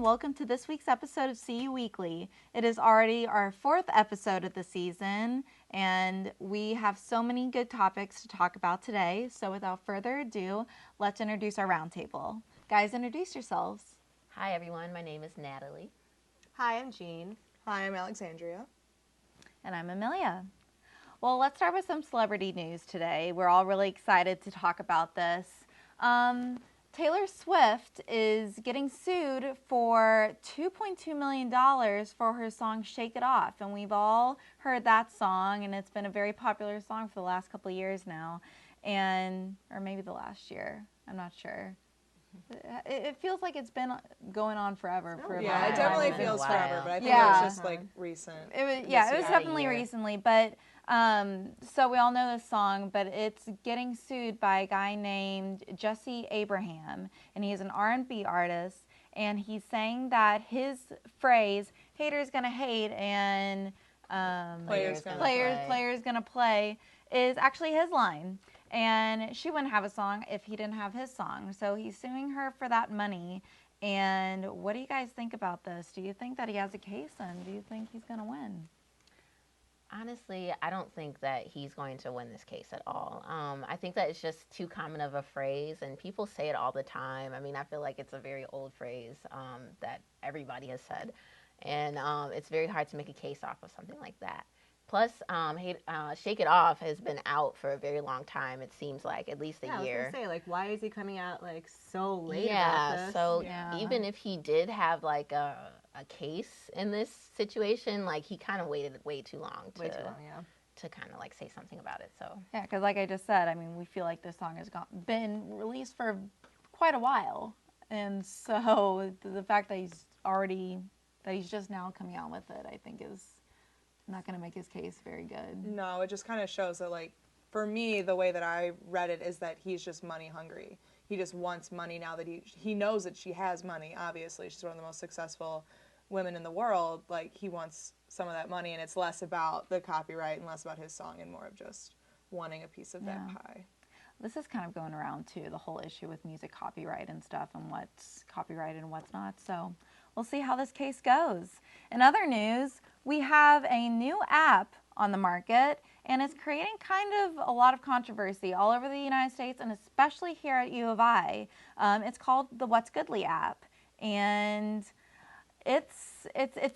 welcome to this week's episode of See You Weekly. It is already our 4th episode of the season, and we have so many good topics to talk about today. So without further ado, let's introduce our roundtable. Guys, introduce yourselves. Hi, everyone. My name is Natalie. Hi, I'm Jean. Hi, I'm Alexandria. And I'm Amelia. Well, let's start with some celebrity news today. We're all really excited to talk about this. Taylor Swift is getting sued for $2.2 million for her song Shake It Off. And we've all heard that song, and it's been a very popular song for the last couple of years now. Or maybe the last year. I'm not sure. It feels like it's been going on forever. Yeah, it definitely feels forever, but I think it was just like recent. It was definitely recently, but so we all know this song, but it's getting sued by a guy named Jesse Abraham, and he's an R&B artist, and he's saying that his phrase "haters gonna hate" and players gonna play is actually his line. And she wouldn't have a song if he didn't have his song. So he's suing her for that money. And what do you guys think about this? Do you think that he has a case, and do you think he's going to win? Honestly, I don't think that he's going to win this case at all. I think that it's just too common of a phrase, and people say it all the time. I mean, I feel like it's a very old phrase that everybody has said. And it's very hard to make a case off of something like that. Plus, Shake It Off has been out for a very long time. It seems like at least a year. I was going to say, like, why is he coming out, like, so late about this? So even if he did have, like, a case in this situation, like, he kind of waited way too long to kind of, like, say something about it. So yeah, because like I just said, I mean, we feel like this song has been released for quite a while. And so the fact that he's just now coming out with it, I think is not going to make his case very good. No, it just kind of shows that, like, for me, the way that I read it is that he's just money hungry. He just wants money now that he knows that she has money, obviously. She's one of the most successful women in the world. Like, he wants some of that money, and it's less about the copyright and less about his song and more of just wanting a piece of that pie. This is kind of going around, too, the whole issue with music copyright and stuff and what's copyrighted and what's not. So we'll see how this case goes. In other news, we have a new app on the market, and it's creating kind of a lot of controversy all over the United States and especially here at U of I. It's called the What's Goodly app, and it's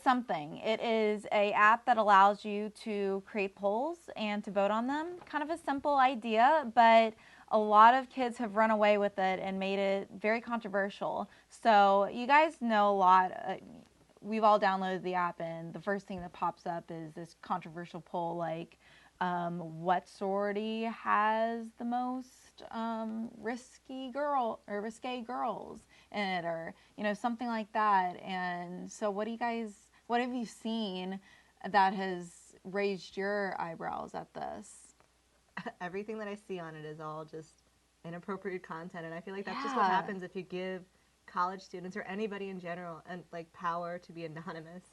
something. It is an app that allows you to create polls and to vote on them. Kind of a simple idea, but a lot of kids have run away with it and made it very controversial. So you guys know a lot. We've all downloaded the app, and the first thing that pops up is this controversial poll like, what sorority has the most risque girls in it, or something like that. And so what have you seen that has raised your eyebrows at this? Everything that I see on it is all just inappropriate content, and I feel like that's just what happens if you give college students or anybody in general and like power to be anonymous.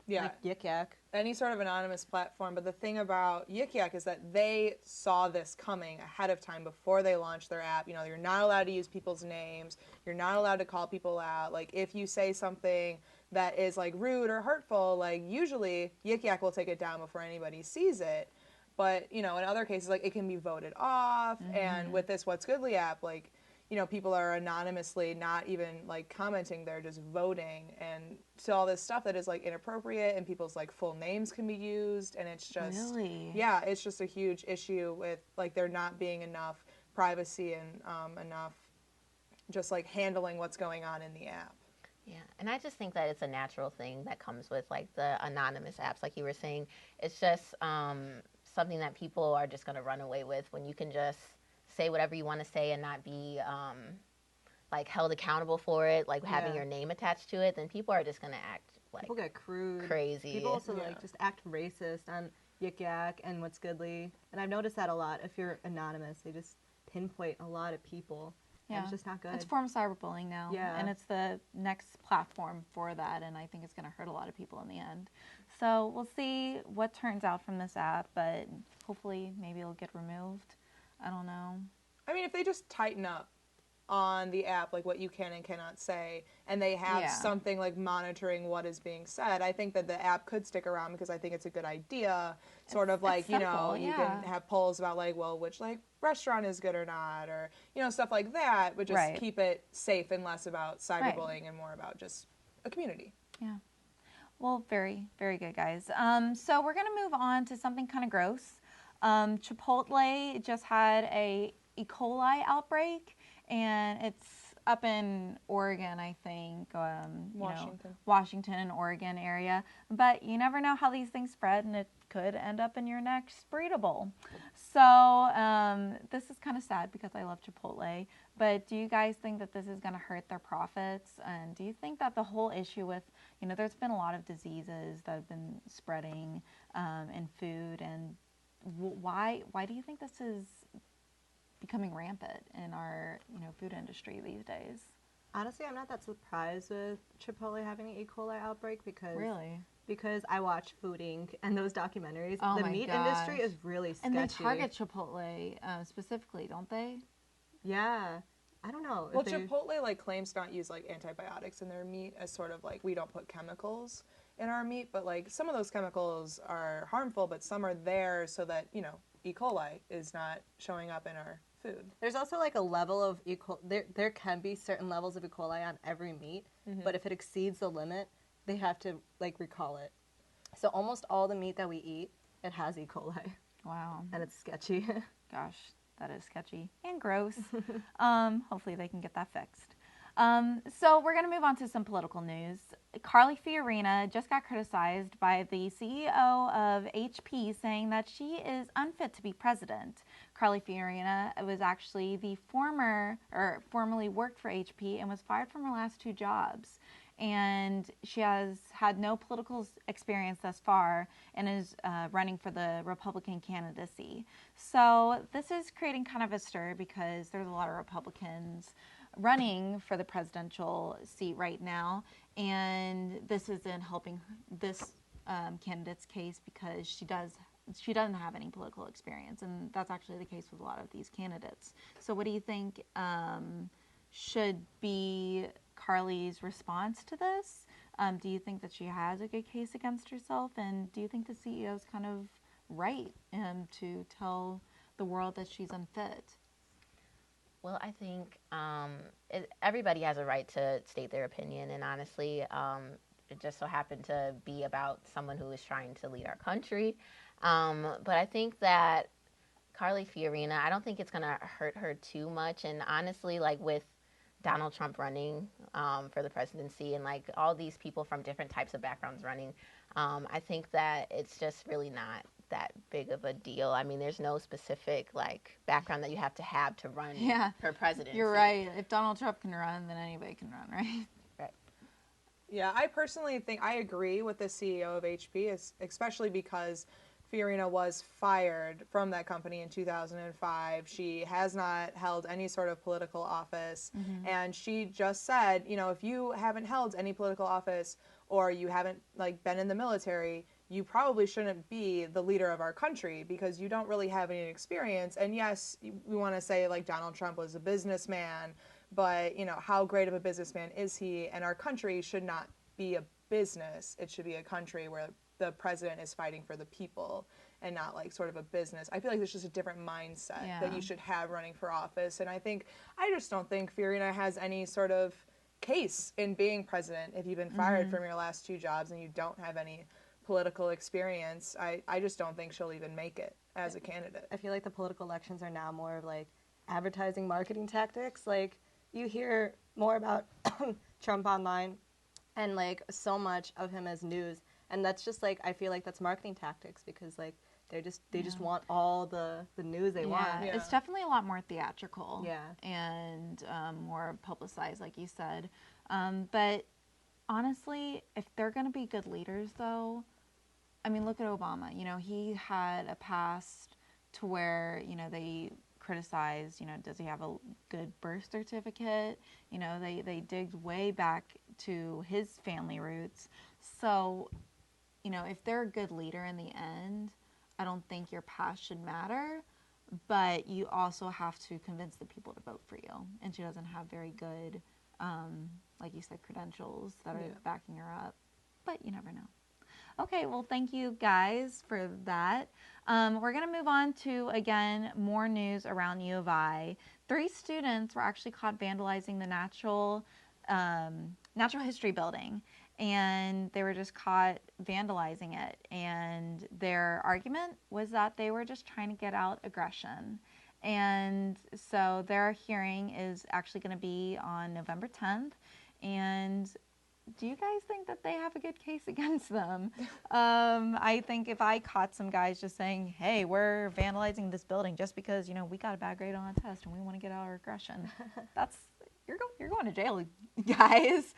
Yeah, like Yik Yak. Any sort of anonymous platform. But the thing about Yik Yak is that they saw this coming ahead of time before they launched their app. You're not allowed to use people's names. You're not allowed to call people out. Like, if you say something that is like rude or hurtful, like, usually Yik Yak will take it down before anybody sees it. But, in other cases, like, it can be voted off. Mm-hmm. And with this What's Goodly app, like, people are anonymously not even, like, commenting. They're just voting. And so all this stuff that is, like, inappropriate, and people's, like, full names can be used. And it's just... Really? Yeah, it's just a huge issue with, like, there not being enough privacy and enough just, like, handling what's going on in the app. yeah, and I just think that it's a natural thing that comes with, like, the anonymous apps, like you were saying. It's just something that people are just going to run away with when you can just say whatever you want to say and not be like held accountable for it, like having your name attached to it. Then people are just going to act like people get crude, crazy. People also like just act racist on Yik Yak and What's Goodly, and I've noticed that a lot. If you're anonymous, they just pinpoint a lot of people. Yeah, it's just not good. It's a form of cyberbullying now, yeah, and it's the next platform for that, and I think it's going to hurt a lot of people in the end. So we'll see what turns out from this app, but hopefully maybe it'll get removed. I don't know. I mean, if they just tighten up on the app, like what you can and cannot say, and they have Yeah. something like monitoring what is being said, I think that the app could stick around because I think it's a good idea. Sort of like, it's simple, you yeah. can have polls about like, well, which like restaurant is good or not, or, stuff like that, but just Right. keep it safe and less about cyberbullying and more about just a community. Yeah. Well, very, very good, guys. So we're going to move on to something kind of gross. Chipotle just had a E. coli outbreak, and it's up in Oregon, I think. Washington. Washington and Oregon area. But you never know how these things spread, and it could end up in your next burrito bowl. So this is kind of sad because I love Chipotle. But do you guys think that this is going to hurt their profits? And do you think that the whole issue with, there's been a lot of diseases that have been spreading in food, and why do you think this is becoming rampant in our food industry these days? Honestly, I'm not that surprised with Chipotle having an E. coli outbreak because I watch Food Inc. and those documentaries. Oh the my meat gosh. industry is really sketchy. And they target Chipotle specifically, don't they? Yeah. I don't know. Well, Chipotle like claims to not use like antibiotics in their meat as sort of like, we don't put chemicals in our meat, but like some of those chemicals are harmful, but some are there so that, E. coli is not showing up in our food. There's also like a level of E. coli. There can be certain levels of E. coli on every meat, but if it exceeds the limit, they have to like recall it. So almost all the meat that we eat, it has E. coli. Wow. And it's sketchy. Gosh, that is sketchy and gross. Hopefully they can get that fixed. So we're going to move on to some political news. Carly Fiorina just got criticized by the CEO of HP, saying that she is unfit to be president. Carly Fiorina was actually the formerly worked for HP and was fired from her last 2 jobs. And she has had no political experience thus far and is running for the Republican candidacy. So this is creating kind of a stir because there's a lot of Republicans running for the presidential seat right now, and this isn't helping this candidate's case because she doesn't have any political experience, and that's actually the case with a lot of these candidates. So what do you think should be Carly's response to this? Do you think that she has a good case against herself, and do you think the CEO is kind of right to tell the world that she's unfit? Well, I think everybody has a right to state their opinion, and honestly, it just so happened to be about someone who is trying to lead our country. But I think that Carly Fiorina, I don't think it's going to hurt her too much. And honestly, like with Donald Trump running for the presidency and like all these people from different types of backgrounds running, I think that it's just really not that big of a deal. I mean, there's no specific like background that you have to run for presidency. You're right. If Donald Trump can run, then anybody can run, right? Right. Yeah, I personally think I agree with the CEO of HP, especially because Fiorina was fired from that company in 2005. She has not held any sort of political office. And she just said, if you haven't held any political office or you haven't like been in the military, you probably shouldn't be the leader of our country because you don't really have any experience. And yes, we want to say like Donald Trump was a businessman, but how great of a businessman is he? And our country should not be a business. It should be a country where the president is fighting for the people and not like sort of a business. I feel like there's just a different mindset that you should have running for office. And I just don't think Fiorina has any sort of case in being president if you've been fired from your last 2 jobs and you don't have any political experience. I just don't think she'll even make it as a candidate. I feel like the political elections are now more of like advertising marketing tactics. Like you hear more about Trump online and like so much of him as news. And that's just like, I feel like that's marketing tactics because like they just want all the news they want. Yeah, it's definitely a lot more theatrical. Yeah. And more publicized, like you said. But honestly, if they're going to be good leaders, though, I mean, look at Obama. He had a past to where, they criticize, does he have a good birth certificate? They digged way back to his family roots. So, if they're a good leader in the end, I don't think your past should matter. but you also have to convince the people to vote for you. And she doesn't have very good, like you said, credentials that are backing her up. But you never know. Okay, well, thank you guys for that. We're going to move on to, again, more news around U of I. 3 students were actually caught vandalizing the natural history building, and they were just caught vandalizing it. And their argument was that they were just trying to get out aggression. And so their hearing is actually going to be on November 10th. And do you guys think that they have a good case against them? I think if I caught some guys just saying, hey, we're vandalizing this building just because, you know, we got a bad grade on a test and we want to get out our aggression, you're going to jail, guys.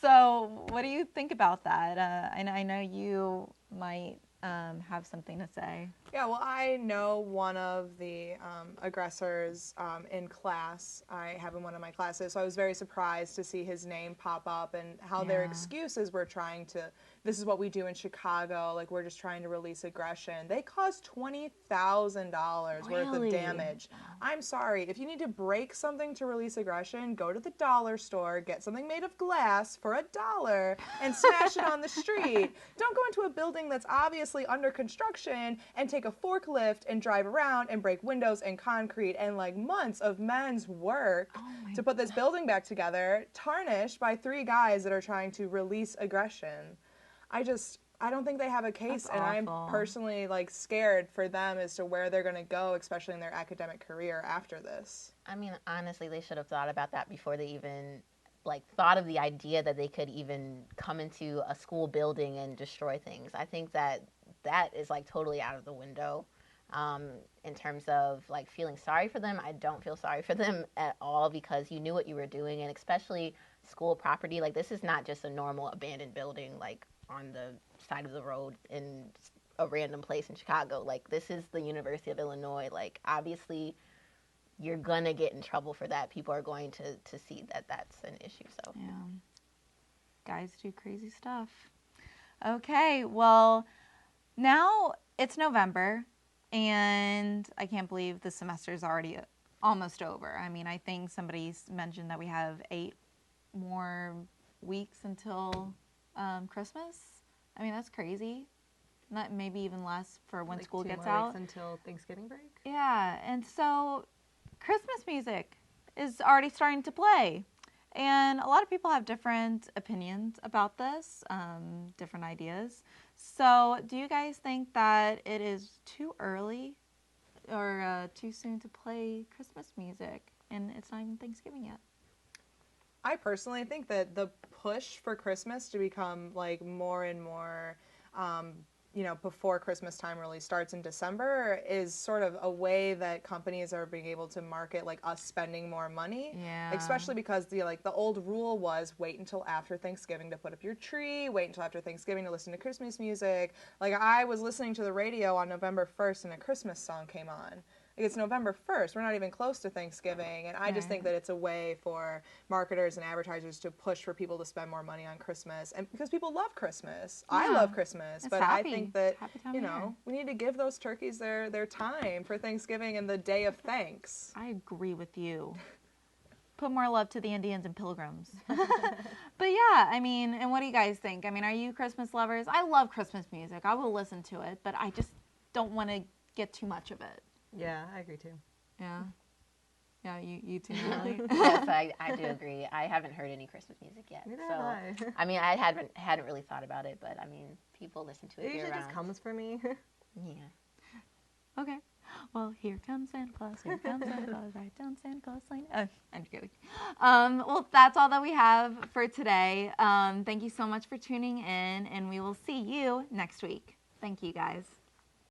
So what do you think about that? And I know you might have something to say. Yeah, well, I know one of the aggressors in class. I have in one of my classes, so I was very surprised to see his name pop up and how their excuses were trying to, this is what we do in Chicago, like we're just trying to release aggression. They caused $20,000 worth of damage. I'm sorry, if you need to break something to release aggression, go to the dollar store, get something made of glass for $1 and smash it on the street. Don't go into a building that's obviously under construction and take a forklift and drive around and break windows and concrete and like months of men's work to put this building back together, tarnished by 3 guys that are trying to release aggression. I don't think they have a case. That's and awful. I'm personally like scared for them as to where they're going to go, especially in their academic career after this. I mean, honestly, they should have thought about that before they even like thought of the idea that they could even come into a school building and destroy things. I think that is like totally out of the window. In terms of like feeling sorry for them, I don't feel sorry for them at all because you knew what you were doing, and especially school property. Like this is not just a normal abandoned building like on the side of the road in a random place in Chicago. Like this is the University of Illinois. Like obviously you're gonna get in trouble for that. People are going to see that that's an issue. So yeah, guys do crazy stuff. Okay, well, now it's November, and I can't believe the semester is already almost over. I mean, I think somebody's mentioned that we have 8 more weeks until Christmas. I mean, that's crazy. Not maybe even less for when like school 2 gets more out. weeks until Thanksgiving break. Yeah, and so Christmas music is already starting to play. And a lot of people have different opinions about this, different ideas. So do you guys think that it is too early or too soon to play Christmas music and it's not even Thanksgiving yet? I personally think that the push for Christmas to become like more and more, before Christmas time really starts in December is sort of a way that companies are being able to market like us spending more money. Yeah. Especially because the old rule was wait until after Thanksgiving to put up your tree, wait until after Thanksgiving to listen to Christmas music. Like I was listening to the radio on November 1st and a Christmas song came on. It's November 1st. We're not even close to Thanksgiving. And I just think that it's a way for marketers and advertisers to push for people to spend more money on Christmas. And because people love Christmas. Yeah. I love Christmas. It's but happy. I think that, Year. we need to give those turkeys their time for Thanksgiving and the day of thanks. I agree with you. Put more love to the Indians and Pilgrims. But yeah, I mean, and what do you guys think? I mean, are you Christmas lovers? I love Christmas music. I will listen to it, but I just don't want to get too much of it. Yeah, I agree too. Yeah. Yeah, you too, Natalie? yes, I do agree. I haven't heard any Christmas music yet. Neither so have I mean, I hadn't really thought about it, but I mean, people listen to it It usually year-round. just comes for me. Yeah. Okay. Well, here comes Santa Claus. Here comes Santa Claus. Right down Santa Claus Lane. I'm kidding. Well, that's all that we have for today. Thank you so much for tuning in, and we will see you next week. Thank you, guys.